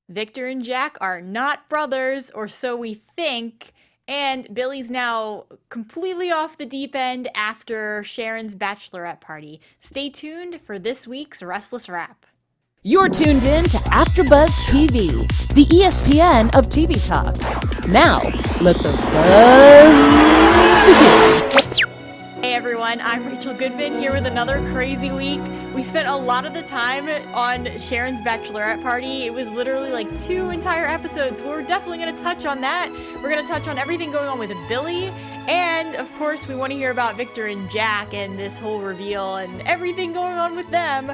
Victor and Jack are not brothers, or so we think, and Billy's now completely off the deep end after Sharon's Bachelorette Party. Stay tuned for this week's Restless Wrap. You're tuned in to AfterBuzz TV, the ESPN of TV talk. Now, let the buzz begin. Hey everyone, I'm Rachel Goodman here with another crazy week. We spent a lot of the time on Sharon's Bachelorette Party. It was literally like 2 entire episodes. We're definitely going to touch on that. We're going to touch on everything going on with Billy. And of course, we want to hear about Victor and Jack and this whole reveal and everything going on with them.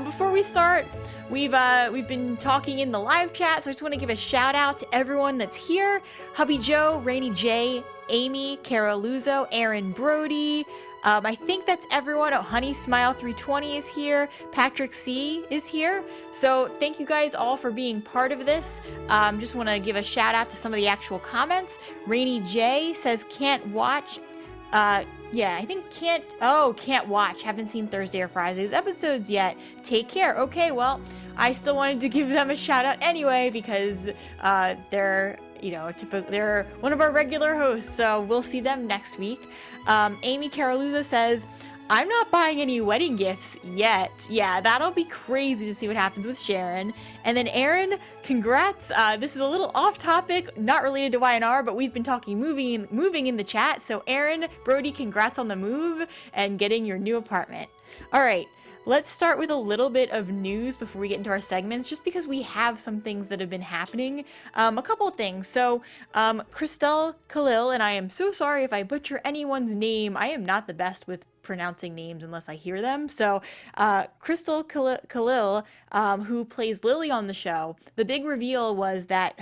Before we start, we've been talking in the live chat, so I just want to give a shout out to everyone that's here. Hubby Joe, Rainy J, Amy, Cara Luzo, Aaron Brodie. I think that's everyone. Oh, Honey Smile 320 is here. Patrick C is here. So thank you guys all for being part of this. Just want to give a shout out to some of the actual comments. Rainy J says can't watch. Yeah, I think can't watch. Haven't seen Thursday or Friday's episodes yet. Take care. Okay, well, I still wanted to give them a shout out anyway because they're they're one of our regular hosts, so we'll see them next week. Amy Caraluza says, I'm not buying any wedding gifts yet. Yeah, that'll be crazy to see what happens with Sharon. And then Aaron, congrats. This is a little off topic, not related to Y&R, but we've been talking moving in the chat. So Aaron, Brodie, congrats on the move and getting your new apartment. All right. Let's start with a little bit of news before we get into our segments, just because we have some things that have been happening. A couple of things. So, Christelle Khalil, and I am so sorry if I butcher anyone's name. I am not the best with pronouncing names unless I hear them. So, Christelle Khalil, who plays Lily on the show, the big reveal was that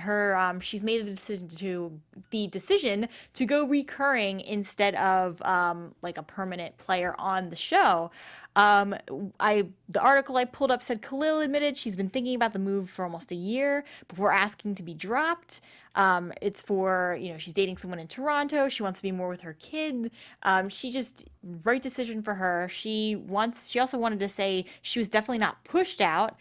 she's made the decision to go recurring instead of like a permanent player on the show. The article I pulled up said Khalil admitted she's been thinking about the move for almost a year before asking to be dropped. It's for, she's dating someone in Toronto. She wants to be more with her kid. Right decision for her. She also wanted to say she was definitely not pushed out.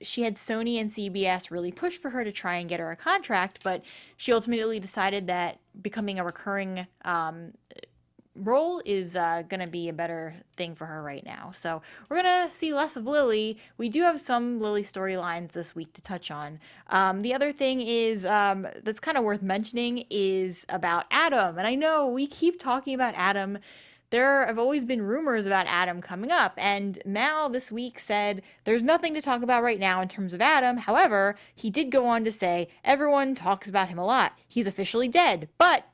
She had Sony and CBS really push for her to try and get her a contract, but she ultimately decided that becoming a recurring role is going to be a better thing for her right now. So we're going to see less of Lily. We do have some Lily storylines this week to touch on. The other thing is that's kind of worth mentioning is about Adam. And I know we keep talking about Adam. There have always been rumors about Adam coming up, and Mal this week said there's nothing to talk about right now in terms of Adam. However, he did go on to say everyone talks about him a lot. He's officially dead, but ...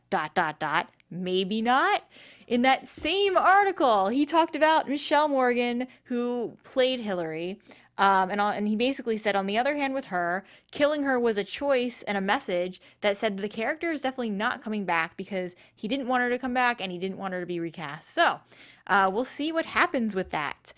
maybe not. In that same article, he talked about Michelle Morgan, who played Hillary, and he basically said, on the other hand, with her, killing her was a choice and a message that said the character is definitely not coming back because he didn't want her to come back and he didn't want her to be recast. So we'll see what happens with that.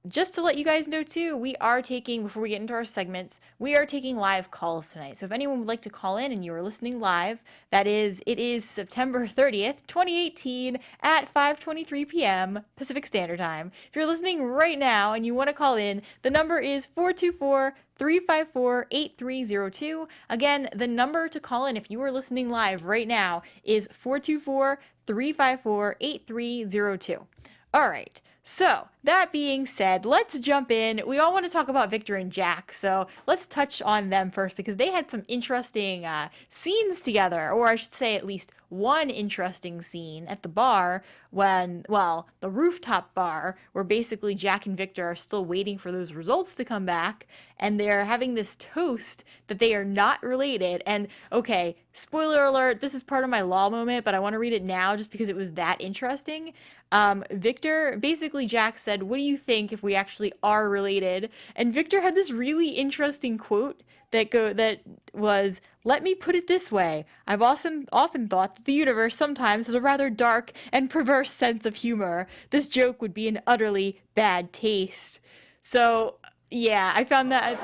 Just to let you guys know too, before we get into our segments, we are taking live calls tonight. So if anyone would like to call in and you are listening live, it is September 30th, 2018 at 5:23 p.m. Pacific Standard Time. If you're listening right now and you want to call in, the number is 424-354-8302. Again, the number to call in if you are listening live right now is 424-354-8302. All right. So, that being said, let's jump in. We all want to talk about Victor and Jack, so let's touch on them first because they had some interesting scenes together, or I should say at least one interesting scene at the bar the rooftop bar, where basically Jack and Victor are still waiting for those results to come back, and they're having this toast that they are not related. And, okay, spoiler alert, this is part of my law moment, but I want to read it now just because it was that interesting. Basically Jack said, what do you think if we actually are related? And Victor had this really interesting quote that was, let me put it this way. I've often thought that the universe sometimes has a rather dark and perverse sense of humor. This joke would be an utterly bad taste. So, yeah, I found that...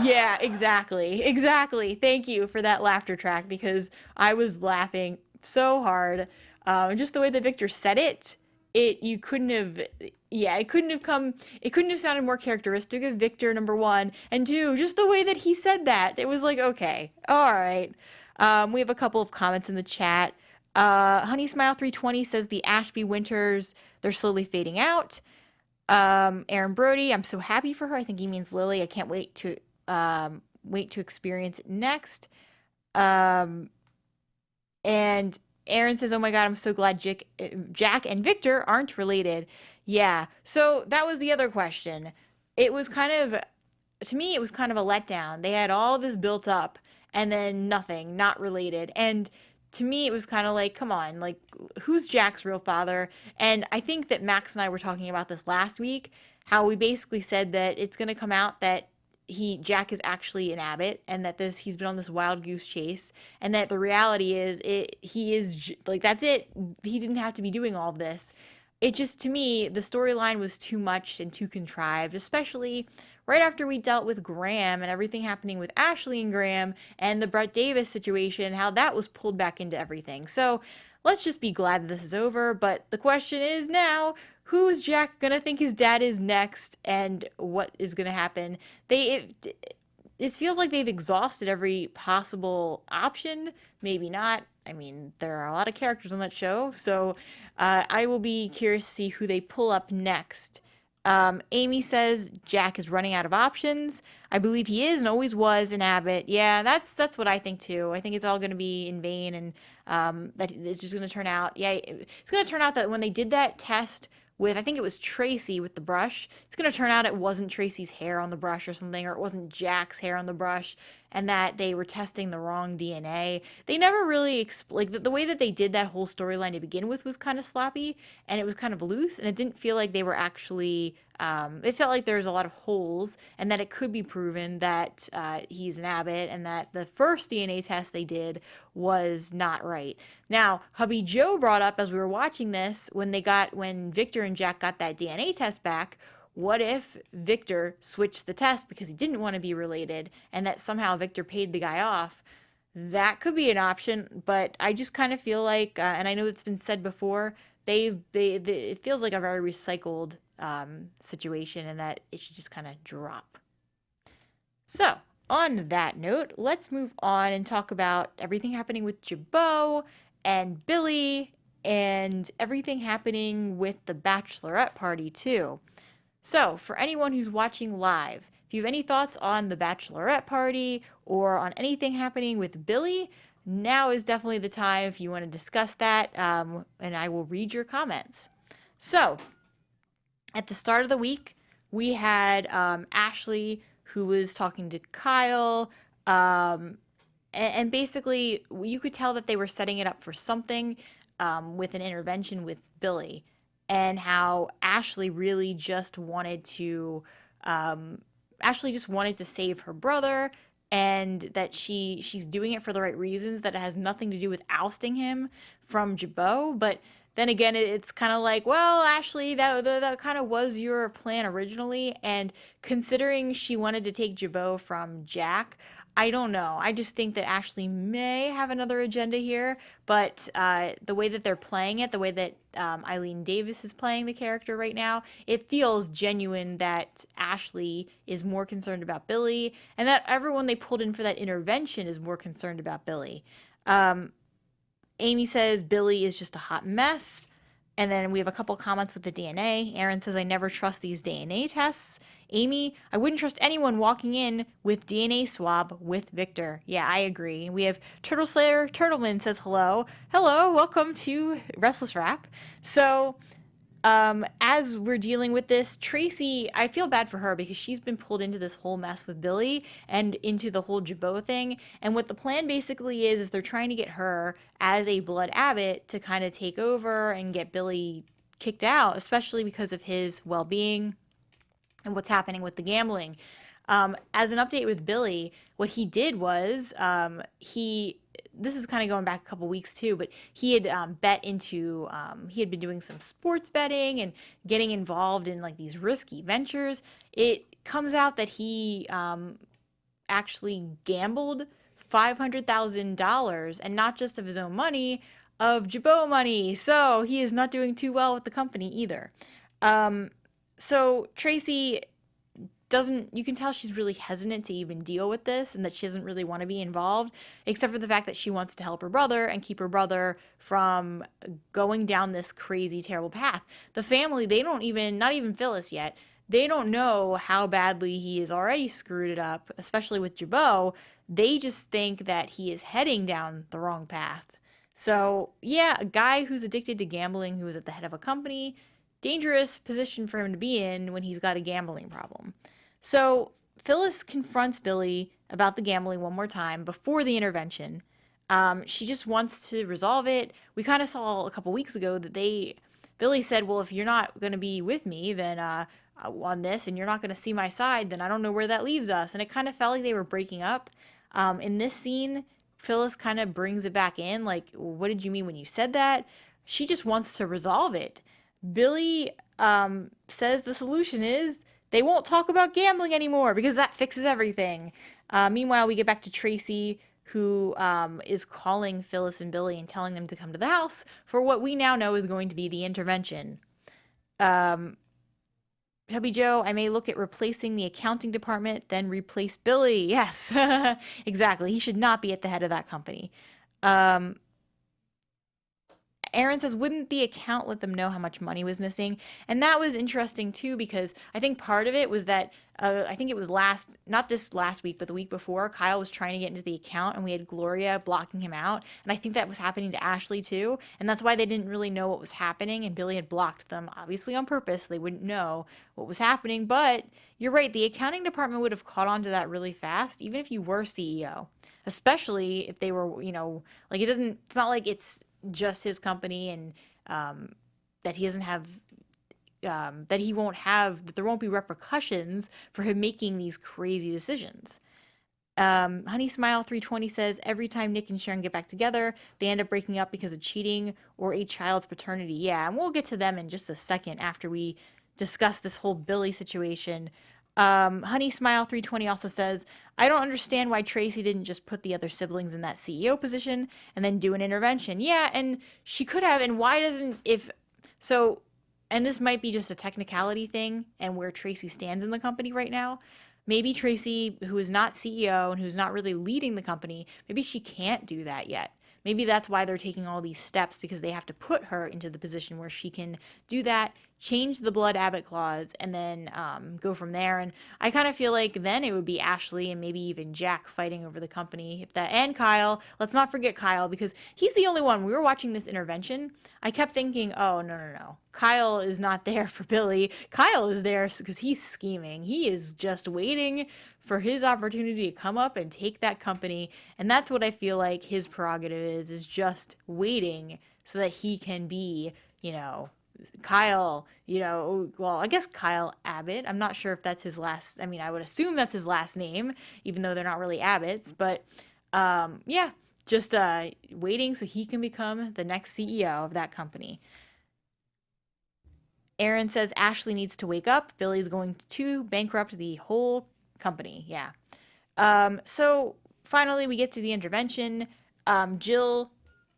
Yeah, exactly. Thank you for that laughter track because I was laughing so hard. Just the way that Victor said it, you couldn't have Yeah, it couldn't have sounded more characteristic of Victor, number one, and two, just the way that he said that. It was like, okay, all right. We have a couple of comments in the chat. Honey Smile 320 says the Ashby Winters, they're slowly fading out. Aaron Brodie, I'm so happy for her. I think he means Lily. I can't wait to experience it next. And Aaron says, oh my God, I'm so glad Jack and Victor aren't related. Yeah. So that was the other question. It was to me, it was kind of a letdown. They had all this built up and then nothing, not related. And to me, it was kind of like, come on, like, who's Jack's real father? And I think that Max and I were talking about this last week, how we basically said that it's going to come out that Jack is actually an Abbott, and that he's been on this wild goose chase, and that the reality is he is like, that's it. He didn't have to be doing all of this. It just, to me, the storyline was too much and too contrived, especially right after we dealt with Graham and everything happening with Ashley and Graham and the Brett Davis situation, how that was pulled back into everything. So let's just be glad that this is over. But the question is now, who is Jack gonna think his dad is next, and what is gonna happen? It feels like they've exhausted every possible option. Maybe not. I mean, there are a lot of characters on that show, so I will be curious to see who they pull up next. Amy says Jack is running out of options. I believe he is and always was an Abbott. Yeah, that's what I think too. I think it's all going to be in vain, and that it's just going to turn out. Yeah, it's going to turn out that when they did that test with, I think it was Tracy with the brush, it's going to turn out it wasn't Tracy's hair on the brush or something, or it wasn't Jack's hair on the brush, and that they were testing the wrong DNA. They never really like the way that they did that whole storyline to begin with was kind of sloppy, and it was kind of loose, and it didn't feel like they were actually it felt like there was a lot of holes, and that it could be proven that he's an Abbott, and that the first DNA test they did was not right. Now, hubby Joe brought up as we were watching this, when Victor and Jack got that DNA test back, what if Victor switched the test because he didn't want to be related, and that somehow Victor paid the guy off? That could be an option, but I just kind of feel like, and I know it's been said before, it feels like a very recycled situation, and that it should just kind of drop. So, on that note, let's move on and talk about everything happening with Jabot and Billy, and everything happening with the Bachelorette Party too. So, for anyone who's watching live, if you have any thoughts on the Bachelorette Party or on anything happening with Billy, now is definitely the time if you want to discuss that, and I will read your comments. So, at the start of the week, we had Ashley, who was talking to Kyle, and basically you could tell that they were setting it up for something with an intervention with Billy, and how Ashley really just wanted to save her brother, and that she's doing it for the right reasons, that it has nothing to do with ousting him from Jabot. But then again, it's kind of like, well, Ashley, that kind of was your plan originally, and considering she wanted to take Jabot from Jack, I don't know. I just think that Ashley may have another agenda here, but the way that they're playing it, the way that Eileen Davis is playing the character right now, it feels genuine that Ashley is more concerned about Billy, and that everyone they pulled in for that intervention is more concerned about Billy. Amy says Billy is just a hot mess. And then we have a couple comments with the DNA. Aaron says, I never trust these DNA tests. Amy, I wouldn't trust anyone walking in with DNA swab with Victor. Yeah, I agree. We have Turtle Slayer Turtleman says hello. Hello, welcome to Restless Wrap. So, as we're dealing with this, Tracy, I feel bad for her because she's been pulled into this whole mess with Billy and into the whole Jabot thing. And what the plan basically is they're trying to get her as a blood Abbott to kind of take over and get Billy kicked out, especially because of his well-being and what's happening with the gambling. As an update with Billy, what he did was this is kind of going back a couple weeks too, but he had he had been doing some sports betting and getting involved in like these risky ventures. It comes out that he actually gambled $500,000, and not just of his own money, of Jabot money. So he is not doing too well with the company either. So Tracy doesn't, you can tell she's really hesitant to even deal with this and that she doesn't really want to be involved, except for the fact that she wants to help her brother and keep her brother from going down this crazy, terrible path. The family, they don't even, not even Phyllis yet, they don't know how badly he has already screwed it up, especially with Jabot. They just think that he is heading down the wrong path. So, yeah, a guy who's addicted to gambling, who is at the head of a company, dangerous position for him to be in when he's got a gambling problem. So Phyllis confronts Billy about the gambling one more time before the intervention. She just wants to resolve it. We kind of saw a couple weeks ago that Billy said, well, if you're not going to be with me, then on this, and you're not going to see my side, then I don't know where that leaves us. And it kind of felt like they were breaking up. In this scene, Phyllis kind of brings it back in, like, what did you mean when you said that? She just wants to resolve it. Billy says the solution is they won't talk about gambling anymore because that fixes everything. Meanwhile, we get back to Tracy, who is calling Phyllis and Billy and telling them to come to the house for what we now know is going to be the intervention. Hubby Joe, I may look at replacing the accounting department, then replace Billy. Yes, exactly. He should not be at the head of that company. Aaron says, wouldn't the account let them know how much money was missing? And that was interesting too, because I think part of it was that, I think it was not this last week, but the week before, Kyle was trying to get into the account and we had Gloria blocking him out. And I think that was happening to Ashley too. And that's why they didn't really know what was happening. And Billy had blocked them, obviously on purpose. They wouldn't know what was happening. But you're right, the accounting department would have caught on to that really fast, even if you were CEO. Especially if they were, like it's not like it's just his company and that he doesn't have that there won't be repercussions for him making these crazy decisions. Honey Smile 320 says every time Nick and Sharon get back together, they end up breaking up because of cheating or a child's paternity. Yeah, and we'll get to them in just a second after we discuss this whole Billy situation. Honey Smile 320 also says, I don't understand why Tracy didn't just put the other siblings in that CEO position and then do an intervention. Yeah, and she could have, and why doesn't, and this might be just a technicality thing and where Tracy stands in the company right now. Maybe Tracy, who is not CEO and who's not really leading the company, maybe she can't do that yet. Maybe that's why they're taking all these steps, because they have to put her into the position where she can do that, change the blood Abbott clause, and then go from there. And I kind of feel like then it would be Ashley and maybe even Jack fighting over the company. And Kyle. Let's not forget Kyle, because he's the only one. We were watching this intervention. I kept thinking, oh, no. Kyle is not there for Billy. Kyle is there because he's scheming. He is just waiting for his opportunity to come up and take that company. And that's what I feel like his prerogative is just waiting so that he can be, Kyle, well, I guess Kyle Abbott. I'm not sure if that's his last, I would assume that's his last name, even though they're not really Abbotts. But yeah, just waiting so he can become the next CEO of that company. Aaron says Ashley needs to wake up. Billy's going to bankrupt the whole company. Yeah. So finally we get to the intervention. Jill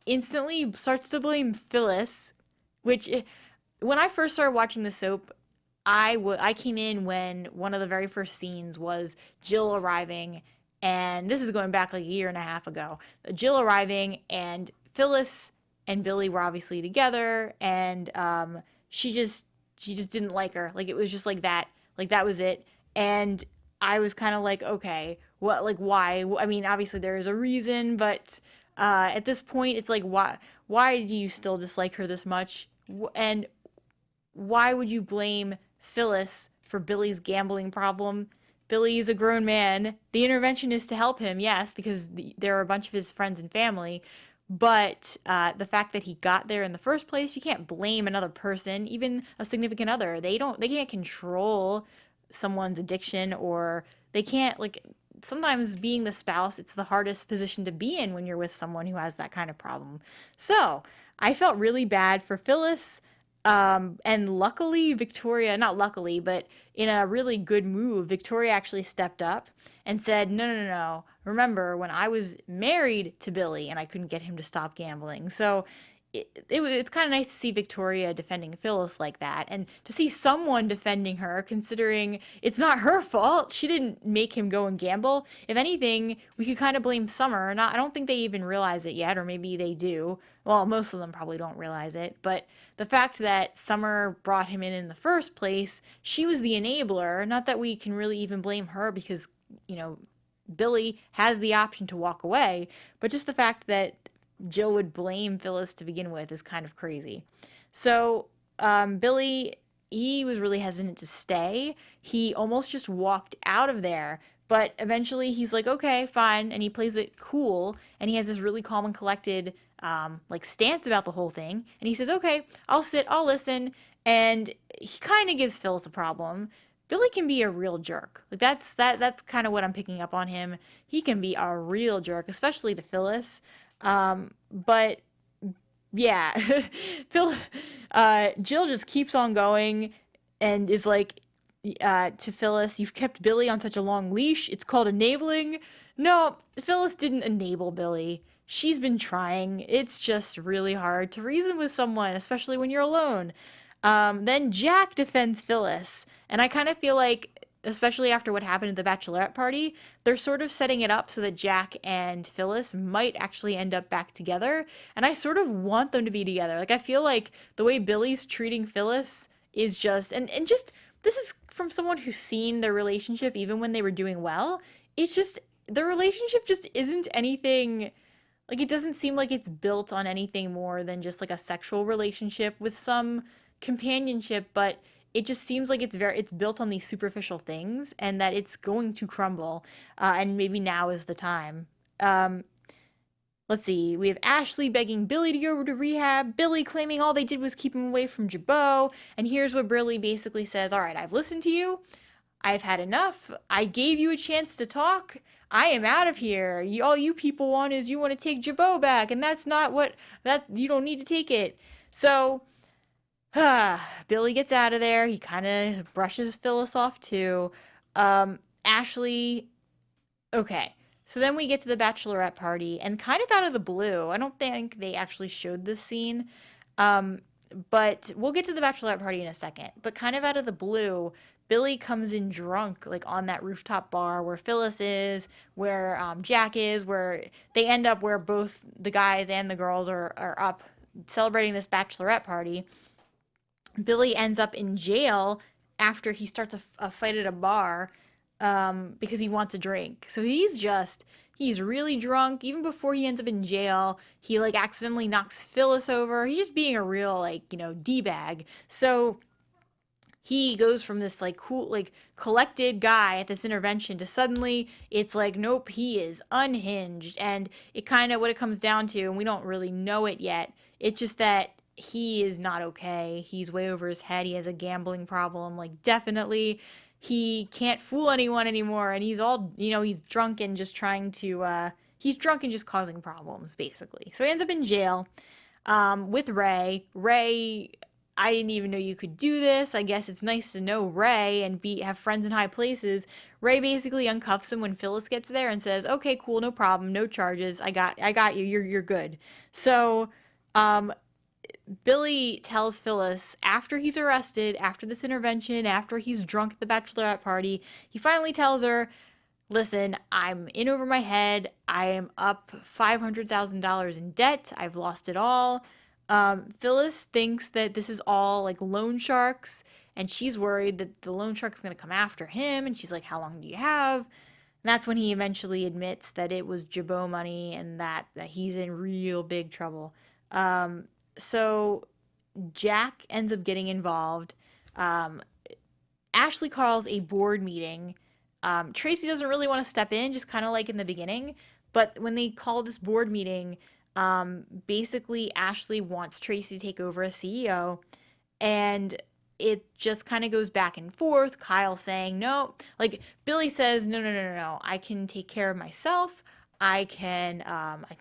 instantly starts to blame Phyllis, which when I first started watching the soap, I came in when one of the very first scenes was Jill arriving, and this is going back like a year and a half ago. Jill arriving, and Phyllis and Billy were obviously together, and she just didn't like her. Like, it was just like that. Like, that was it. And I was kind of like, okay, what, like, why? Obviously there is a reason, but at this point, it's like, why do you still dislike her this much? And why would you blame Phyllis for Billy's gambling problem? Billy is a grown man. The intervention is to help him, yes, because there are a bunch of his friends and family. But the fact that he got there in the first place, you can't blame another person, even a significant other. They can't control someone's addiction, or they can't, like, sometimes being the spouse, it's the hardest position to be in when you're with someone who has that kind of problem. So I felt really bad for Phyllis. And luckily, not luckily, but in a really good move, Victoria actually stepped up and said, no. Remember when I was married to Billy and I couldn't get him to stop gambling? So it's kind of nice to see Victoria defending Phyllis like that, and to see someone defending her, considering it's not her fault. She didn't make him go and gamble. If anything, we could kind of blame Summer. Not, I don't think they even realize it yet, or maybe they do. Well, most of them probably don't realize it, but the fact that Summer brought him in the first place, she was the enabler. Not that we can really even blame her because, Billy has the option to walk away, but just the fact that Jill would blame Phyllis to begin with is kind of crazy. So Billy, he was really hesitant to stay. He almost just walked out of there, but eventually he's like, okay, fine, and he plays it cool, and he has this really calm and collected stance about the whole thing, and he says, okay, I'll sit, I'll listen, and he kind of gives Phyllis a problem. Billy can be a real jerk. Like that's kind of what I'm picking up on him. He can be a real jerk, especially to Phyllis. But yeah, Jill just keeps on going and is like, to Phyllis, you've kept Billy on such a long leash. It's called enabling. No, Phyllis didn't enable Billy. She's been trying. It's just really hard to reason with someone, especially when you're alone. Then Jack defends Phyllis, and I kind of feel like, especially after what happened at the Bachelorette Party, they're sort of setting it up so that Jack and Phyllis might actually end up back together, and I sort of want them to be together. Like, I feel like the way Billy's treating Phyllis is just, and just, this is from someone who's seen their relationship even when they were doing well, it's just, the relationship just isn't anything, like, it doesn't seem like it's built on anything more than just, like, a sexual relationship with some companionship, but it just seems like it's built on these superficial things and that it's going to crumble, and maybe now is the time. Let's see, we have Ashley begging Billy to go to rehab, Billy claiming all they did was keep him away from Jabot, and here's what Billy basically says, all right, I've listened to you, I've had enough, I gave you a chance to talk, I am out of here, all you people want is you want to take Jabot back, and that's not what, you don't need to take it. So Billy gets out of there. He kind of brushes Phyllis off too. Ashley, okay. So then we get to the Bachelorette Party, and kind of out of the blue, I don't think they actually showed this scene, but we'll get to the Bachelorette Party in a second. But kind of out of the blue, Billy comes in drunk, like on that rooftop bar where Phyllis is, where Jack is, where they end up where both the guys and the girls are up celebrating this Bachelorette Party. Billy ends up in jail after he starts a fight at a bar because he wants a drink. So he's really drunk. Even before he ends up in jail, he accidentally knocks Phyllis over. He's just being a real D-bag. So he goes from this cool collected guy at this intervention to suddenly it's nope, he is unhinged. And it kind of what it comes down to, and we don't really know it yet, it's just that he is not okay. He's way over his head. He has a gambling problem. Definitely he can't fool anyone anymore. And he's all, he's drunk and just he's drunk and just causing problems, basically. So he ends up in jail with Ray. Ray, I didn't even know you could do this. I guess it's nice to know Ray and have friends in high places. Ray basically uncuffs him when Phyllis gets there and says, okay, cool, no problem, no charges. I got you. You're good. So, Billy tells Phyllis after he's arrested, after this intervention, after he's drunk at the Bachelorette Party, he finally tells her, listen, I'm in over my head. I am up $500,000 in debt. I've lost it all. Phyllis thinks that this is all loan sharks, and she's worried that the loan shark's going to come after him, and she's like, how long do you have? And that's when he eventually admits that it was Jabot money and that he's in real big trouble. So Jack ends up getting involved. Ashley calls a board meeting. Tracy doesn't really want to step in, just kind of like in the beginning. But when they call this board meeting, basically Ashley wants Tracy to take over as CEO. And it just kind of goes back and forth. Kyle saying no. Billy says, no. I can take care of myself. I can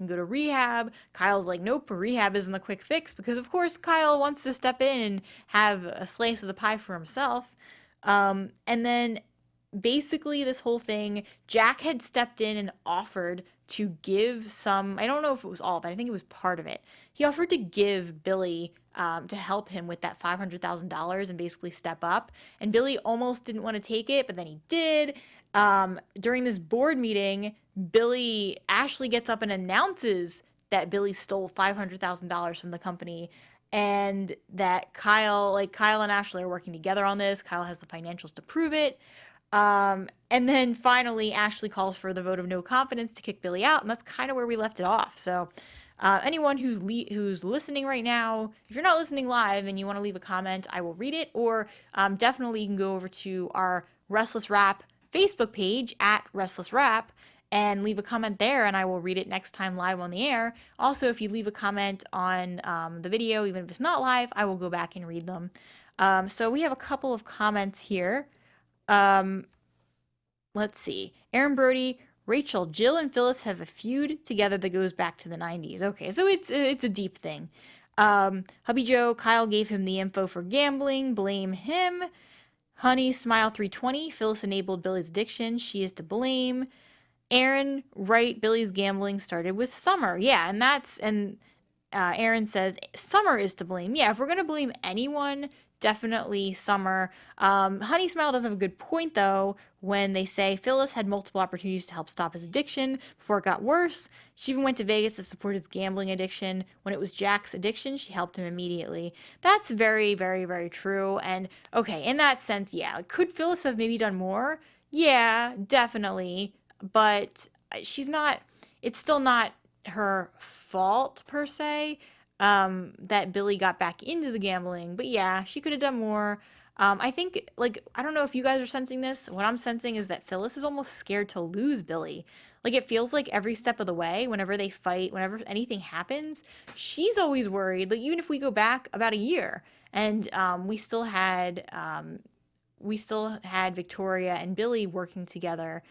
go to rehab. Kyle's like, nope, rehab isn't a quick fix, because of course Kyle wants to step in and have a slice of the pie for himself. And then basically this whole thing, Jack had stepped in and offered to give some, I don't know if it was all of it, I think it was part of it. He offered to give Billy to help him with that $500,000 and basically step up. And Billy almost didn't want to take it, but then he did. During this board meeting, Ashley gets up and announces that Billy stole $500,000 from the company, and that Kyle and Ashley are working together on this. Kyle has the financials to prove it. And then finally, Ashley calls for the vote of no confidence to kick Billy out, and that's kind of where we left it off. So, anyone who's listening right now, if you're not listening live and you want to leave a comment, I will read it. Or definitely you can go over to our Restless Wrap Facebook page at Restless Wrap and leave a comment there, and I will read it next time live on the air. Also, if you leave a comment on the video, even if it's not live, I will go back and read them. So we have a couple of comments here. Let's see. Aaron Brodie, Rachel, Jill, and Phyllis have a feud together that goes back to the 90s. Okay, so it's a deep thing. Hubby Joe, Kyle gave him the info for gambling. Blame him. Honey, Smile 320, Phyllis enabled Billy's addiction. She is to blame. Aaron, right, Billy's gambling started with Summer. Yeah, and Aaron says Summer is to blame. Yeah, if we're going to blame anyone, definitely Summer. Honey Smile does have a good point, though, when they say Phyllis had multiple opportunities to help stop his addiction before it got worse. She even went to Vegas to support his gambling addiction. When it was Jack's addiction, she helped him immediately. That's very, very, very true. And, okay, in that sense, yeah. Could Phyllis have maybe done more? Yeah, definitely. But it's still not her fault, per se. That Billy got back into the gambling, but yeah, she could have done more. I think, I don't know if you guys are sensing this. What I'm sensing is that Phyllis is almost scared to lose Billy. It feels like every step of the way, whenever they fight, whenever anything happens, she's always worried. Even if we go back about a year and we still had Victoria and Billy working together,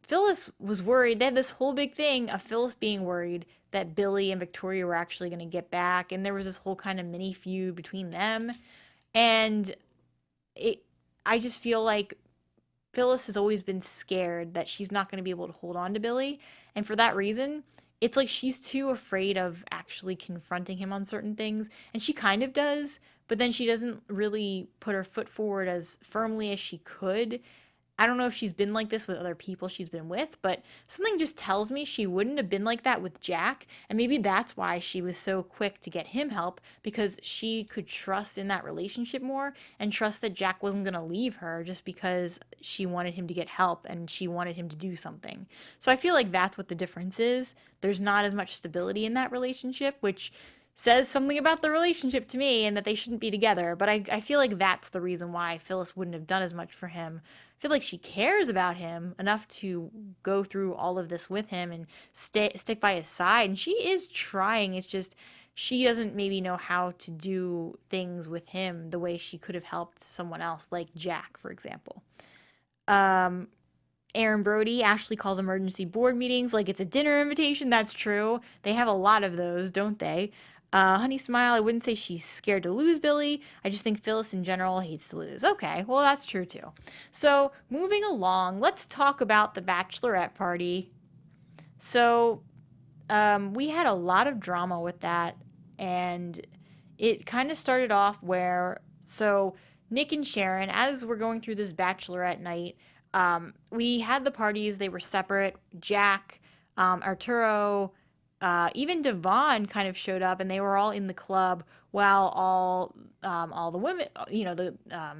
Phyllis was worried. They had this whole big thing of Phyllis being worried that Billy and Victoria were actually going to get back, and there was this whole kind of mini feud between them. And I just feel like Phyllis has always been scared that she's not going to be able to hold on to Billy, and for that reason, it's like she's too afraid of actually confronting him on certain things, and she kind of does, but then she doesn't really put her foot forward as firmly as she could. I don't know if she's been like this with other people she's been with, but something just tells me she wouldn't have been like that with Jack, and maybe that's why she was so quick to get him help, because she could trust in that relationship more and trust that Jack wasn't going to leave her just because she wanted him to get help and she wanted him to do something. So I feel like that's what the difference is. There's not as much stability in that relationship, which says something about the relationship to me and that they shouldn't be together, but I feel like that's the reason why Phyllis wouldn't have done as much for him. I feel like she cares about him enough to go through all of this with him and stick by his side, and she is trying. It's just she doesn't maybe know how to do things with him the way she could have helped someone else, like Jack, for example. Aaron Brodie, Ashley calls emergency board meetings like it's a dinner invitation. That's true. They have a lot of those, don't they? Honey Smile, I wouldn't say she's scared to lose Billy. I just think Phyllis in general hates to lose. Okay, well, that's true too. So, moving along, let's talk about the Bachelorette Party. So, we had a lot of drama with that, and it kind of started off so Nick and Sharon, as we're going through this Bachelorette night, we had the parties. They were separate. Jack, Arturo, even Devon kind of showed up, and they were all in the club while all the women,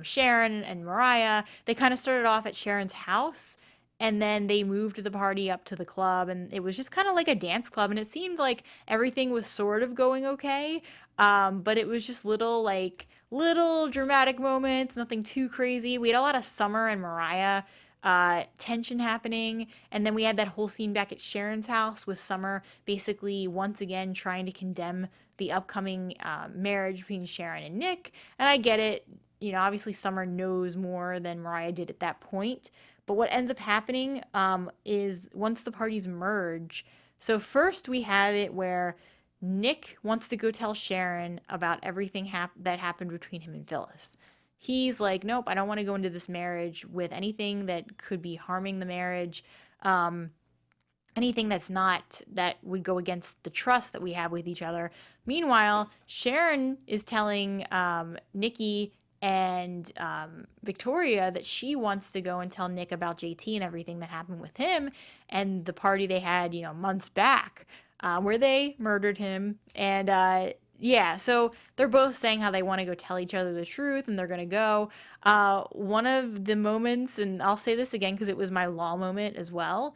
Sharon and Mariah, they kind of started off at Sharon's house, and then they moved the party up to the club, and it was just kind of like a dance club, and it seemed like everything was sort of going okay, but it was just little dramatic moments, nothing too crazy. We had a lot of Summer and Mariah tension happening, and then we had that whole scene back at Sharon's house with Summer basically once again trying to condemn the upcoming marriage between Sharon and Nick. And I get it, obviously Summer knows more than Mariah did at that point, but what ends up happening is once the parties merge, so first we have it where Nick wants to go tell Sharon about everything that happened between him and Phyllis. he's like, nope, I don't want to go into this marriage with anything that could be harming the marriage. Anything that would go against the trust that we have with each other. Meanwhile, Sharon is telling Nikki and Victoria that she wants to go and tell Nick about JT and everything that happened with him and the party they had, months back, where they murdered him. And yeah, so they're both saying how they want to go tell each other the truth, and they're going to go. One of the moments, and I'll say this again because it was my law moment as well,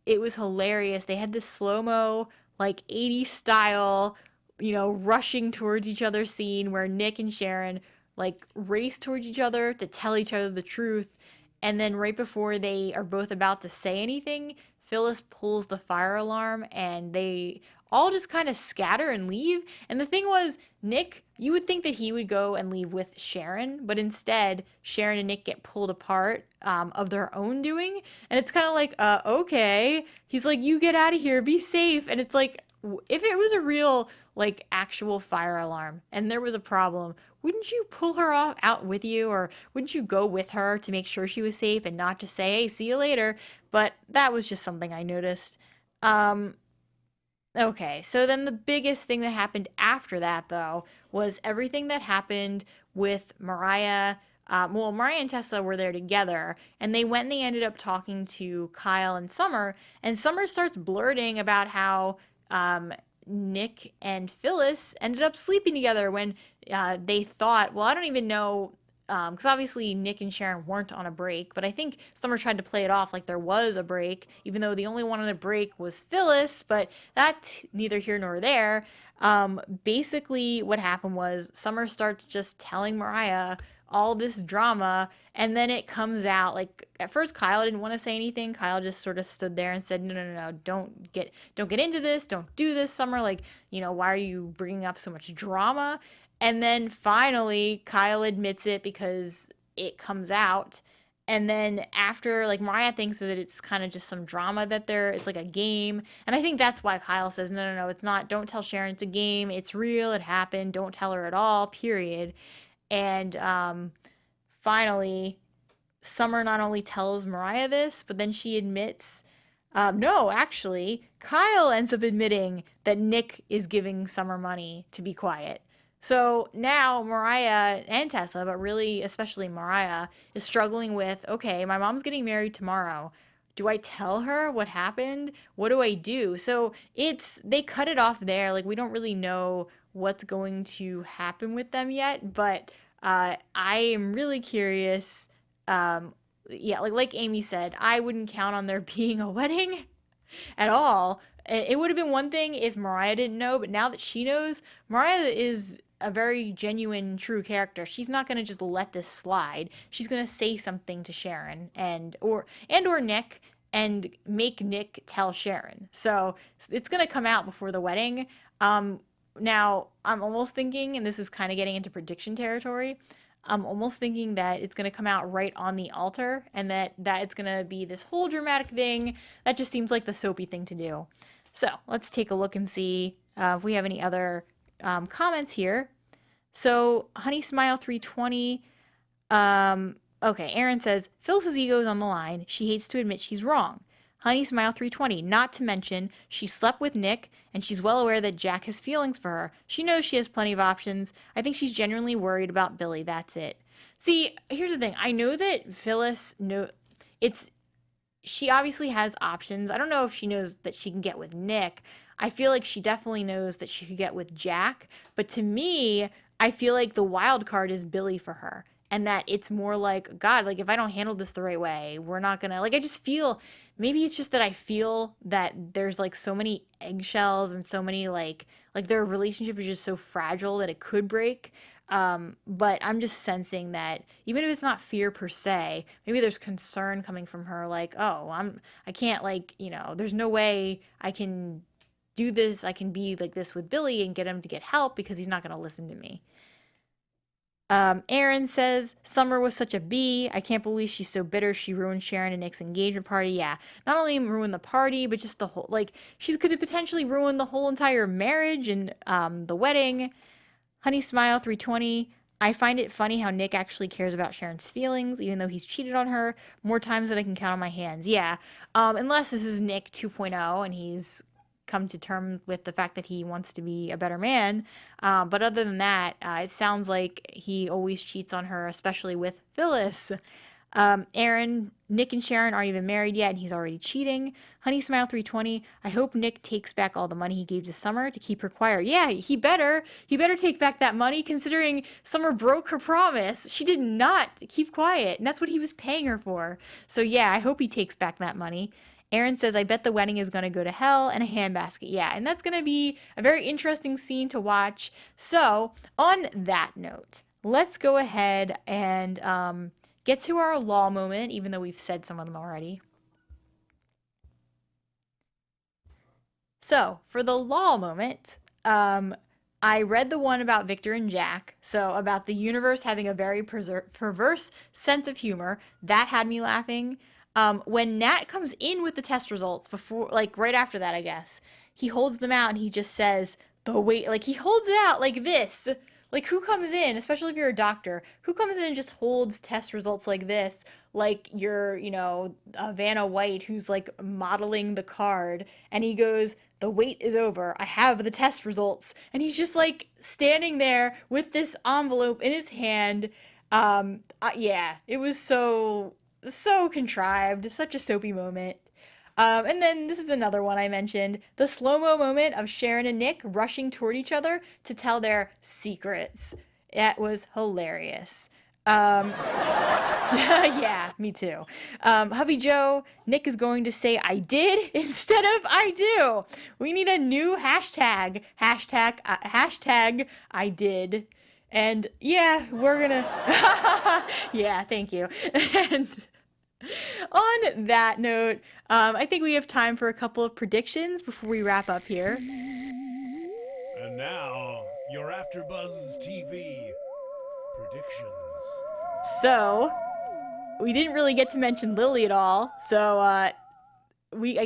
it was hilarious. They had this slow-mo, like 80s style, rushing towards each other scene where Nick and Sharon like race towards each other to tell each other the truth. And then right before they are both about to say anything, Phyllis pulls the fire alarm and they all just kind of scatter and leave. And the thing was, Nick, you would think that he would go and leave with Sharon, but instead Sharon and Nick get pulled apart of their own doing. And it's kind of like, okay. He's like, you get out of here, be safe. And it's like, if it was a real, like, actual fire alarm and there was a problem, wouldn't you pull her out with you, or wouldn't you go with her to make sure she was safe and not just say, hey, see you later? But that was just something I noticed. Okay, so then the biggest thing that happened after that, though, was everything that happened with Mariah. Mariah and Tessa were there together, and they went and they ended up talking to Kyle and Summer starts blurting about how Nick and Phyllis ended up sleeping together when they thought, well, I don't even know, because obviously Nick and Sharon weren't on a break, but I think Summer tried to play it off like there was a break, even though the only one on a break was Phyllis, but that's neither here nor there. Basically what happened was Summer starts just telling Mariah all this drama, and then it comes out, like, at first Kyle didn't want to say anything. Kyle just sort of stood there and said, no, don't get into this, don't do this, Summer, like, why are you bringing up so much drama? And then finally Kyle admits it because it comes out, and then after, like, Mariah thinks that it's kind of just some drama that it's like a game, and I think that's why Kyle says, no, it's not, don't tell Sharon it's a game, it's real, it happened, don't tell her at all, period. And finally, Summer not only tells Mariah this, but then she admits, no, actually, Kyle ends up admitting that Nick is giving Summer money to be quiet. So now Mariah and Tessa, but really especially Mariah, is struggling with, okay, my mom's getting married tomorrow. Do I tell her what happened? What do I do? So they cut it off there. Like, we don't really know what's going to happen with them yet, but I am really curious. Yeah, like Amy said, I wouldn't count on there being a wedding at all. It would have been one thing if Mariah didn't know, but now that she knows, Mariah is a very genuine, true character. She's not going to just let this slide. She's going to say something to Sharon or Nick and make Nick tell Sharon. So it's going to come out before the wedding. Now, I'm almost thinking, and this is kind of getting into prediction territory, I'm almost thinking that it's going to come out right on the altar, and that it's going to be this whole dramatic thing. That just seems like the soapy thing to do. So let's take a look and see if we have any other comments here. So Honey Smile 320, okay, Aaron says, Phyllis's ego is on the line. She hates to admit she's wrong. Honey Smile 320, not to mention, she slept with Nick, and she's well aware that Jack has feelings for her. She knows she has plenty of options. I think she's genuinely worried about Billy, that's it. See, here's the thing. I know that Phyllis, she obviously has options. I don't know if she knows that she can get with Nick. I feel like she definitely knows that she could get with Jack. But to me, I feel like the wild card is Billy for her. And that it's more like, God, like, if I don't handle this the right way, we're not gonna, like, I just feel, maybe it's just that I feel that there's, like, so many eggshells and so many, like their relationship is just so fragile that it could break. But I'm just sensing that even if it's not fear per se, maybe there's concern coming from her, like, oh, I can't, like, there's no way I can do this, I can be like this with Billy and get him to get help because he's not gonna listen to me. Aaron says, Summer was such a bee. I can't believe she's so bitter. She ruined Sharon and Nick's engagement party. Yeah, not only ruin the party, but just the whole, like, she could have potentially ruined the whole entire marriage and the wedding. Honey Smile 320, I find it funny how Nick actually cares about Sharon's feelings, even though he's cheated on her more times than I can count on my hands. Yeah, unless this is Nick 2.0 and he's come to terms with the fact that he wants to be a better man. But other than that, it sounds like he always cheats on her, especially with Phyllis. Nick and Sharon aren't even married yet, and he's already cheating. Honey Smile 320, I hope Nick takes back all the money he gave to Summer to keep her quiet. Yeah, he better. He better take back that money, considering Summer broke her promise. She did not keep quiet, and that's what he was paying her for. So yeah, I hope he takes back that money. Aaron says, I bet the wedding is going to go to hell and a handbasket. Yeah, and that's going to be a very interesting scene to watch. So, on that note, let's go ahead and get to our law moment, even though we've said some of them already. So, for the law moment, I read the one about Victor and Jack, so about the universe having a very perverse sense of humor. That had me laughing. When Nat comes in with the test results before, like right after that, I guess, he holds them out and he just says, the weight, like he holds it out like this. Like, who comes in, especially if you're a doctor, who comes in and just holds test results like this, like you're, Vanna White, who's like modeling the card, and he goes, the wait is over, I have the test results, and he's just like standing there with this envelope in his hand. Yeah, it was so contrived, such a soapy moment. And then this is another one I mentioned, the slow-mo moment of Sharon and Nick rushing toward each other to tell their secrets. That was hilarious. Yeah, me too. Hubby Joe, Nick is going to say I did instead of I do. We need a new hashtag. Hashtag I did. And yeah, we're gonna, yeah, thank you. And on that note, I think we have time for a couple of predictions before we wrap up here. And now, your AfterBuzz TV predictions. So, we didn't really get to mention Lily at all, so I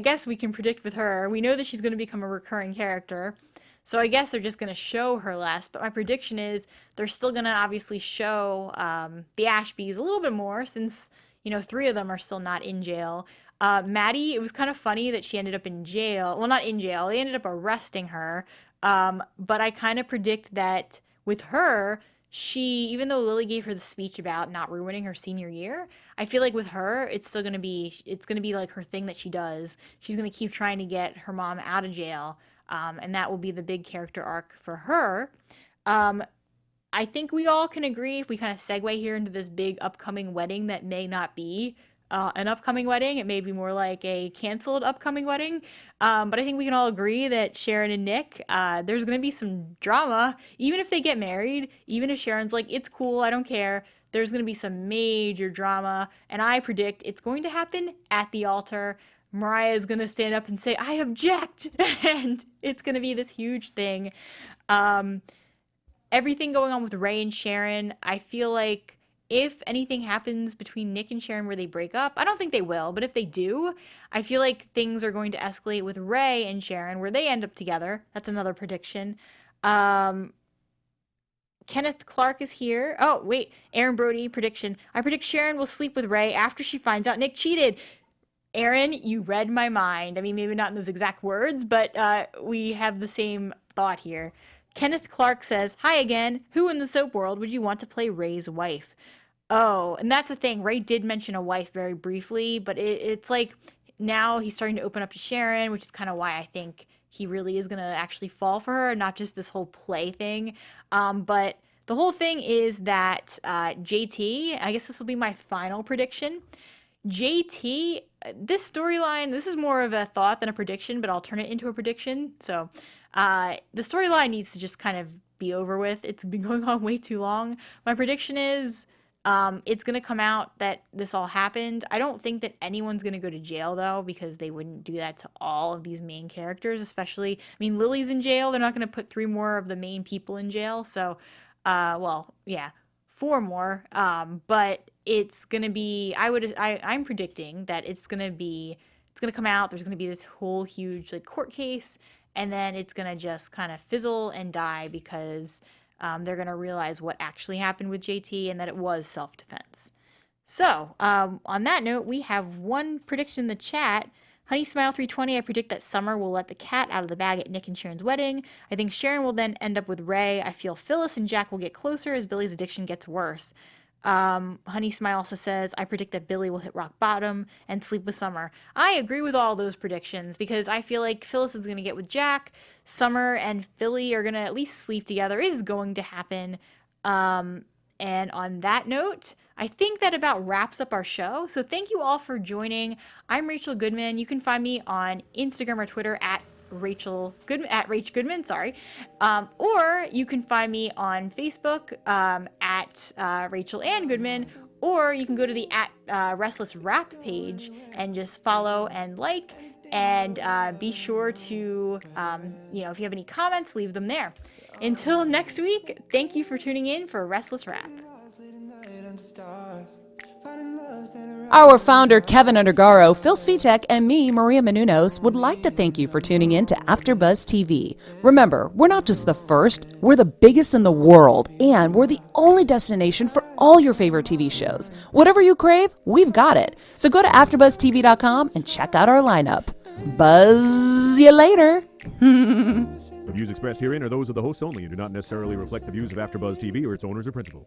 guess we can predict with her. We know that she's going to become a recurring character, so I guess they're just going to show her less, but my prediction is they're still going to obviously show the Ashbys a little bit more, since 3 of them are still not in jail. Maddie, it was kind of funny that she ended up in jail. Well, not in jail. They ended up arresting her. But I kind of predict that with her, even though Lily gave her the speech about not ruining her senior year, I feel like with her, it's going to be like her thing that she does. She's going to keep trying to get her mom out of jail. And that will be the big character arc for her. I think we all can agree, if we kind of segue here into this big upcoming wedding that may not be an upcoming wedding, it may be more like a canceled upcoming wedding, but I think we can all agree that Sharon and Nick, there's going to be some drama, even if they get married, even if Sharon's like, it's cool, I don't care, there's going to be some major drama, and I predict it's going to happen at the altar. Mariah is going to stand up and say, I object, and it's going to be this huge thing. Everything going on with Ray and Sharon, I feel like if anything happens between Nick and Sharon where they break up, I don't think they will, but if they do, I feel like things are going to escalate with Ray and Sharon where they end up together. That's another prediction. Kenneth Clark is here. Oh, wait, Aaron Brodie prediction. I predict Sharon will sleep with Ray after she finds out Nick cheated. Aaron, you read my mind. I mean, maybe not in those exact words, but we have the same thought here. Kenneth Clark says, hi again. Who in the soap world would you want to play Ray's wife? Oh, and that's the thing. Ray did mention a wife very briefly, but it's like now he's starting to open up to Sharon, which is kind of why I think he really is going to actually fall for her, not just this whole play thing. But the whole thing is that JT, I guess this will be my final prediction. JT, this storyline, this is more of a thought than a prediction, but I'll turn it into a prediction. So the storyline needs to just kind of be over with. It's been going on way too long. My prediction is it's going to come out that this all happened. I don't think that anyone's going to go to jail, though, because they wouldn't do that to all of these main characters, especially, I mean, Lily's in jail. They're not going to put 3 more of the main people in jail. So, well, yeah, 4 more. But it's going to be, I'm predicting that it's going to come out. There's going to be this whole huge, like, court case. And then it's going to just kind of fizzle and die because they're going to realize what actually happened with JT and that it was self-defense. So, on that note, we have one prediction in the chat. Honey Smile 320, I predict that Summer will let the cat out of the bag at Nick and Sharon's wedding. I think Sharon will then end up with Ray. I feel Phyllis and Jack will get closer as Billy's addiction gets worse. Honey Smile also says, I predict that Billy will hit rock bottom and sleep with Summer. I agree with all those predictions because I feel like Phyllis is going to get with Jack. Summer and Billy are going to at least sleep together. It is going to happen. And on that note, I think that about wraps up our show. So thank you all for joining. I'm Rachel Goodman. You can find me on Instagram or Twitter at Rachel Goodman, or you can find me on Facebook at Rachel Ann Goodman, or you can go to the at Restless Wrap page and just follow and like, and be sure to, if you have any comments, leave them there. Until next week, thank you for tuning in for Restless Wrap. Our founder, Kevin Undergaro, Phil Svitek, and me, Maria Menounos, would like to thank you for tuning in to AfterBuzz TV. Remember, we're not just the first, we're the biggest in the world, and we're the only destination for all your favorite TV shows. Whatever you crave, we've got it. So go to AfterBuzzTV.com and check out our lineup. Buzz you later. The views expressed herein are those of the hosts only and do not necessarily reflect the views of AfterBuzz TV or its owners or principals.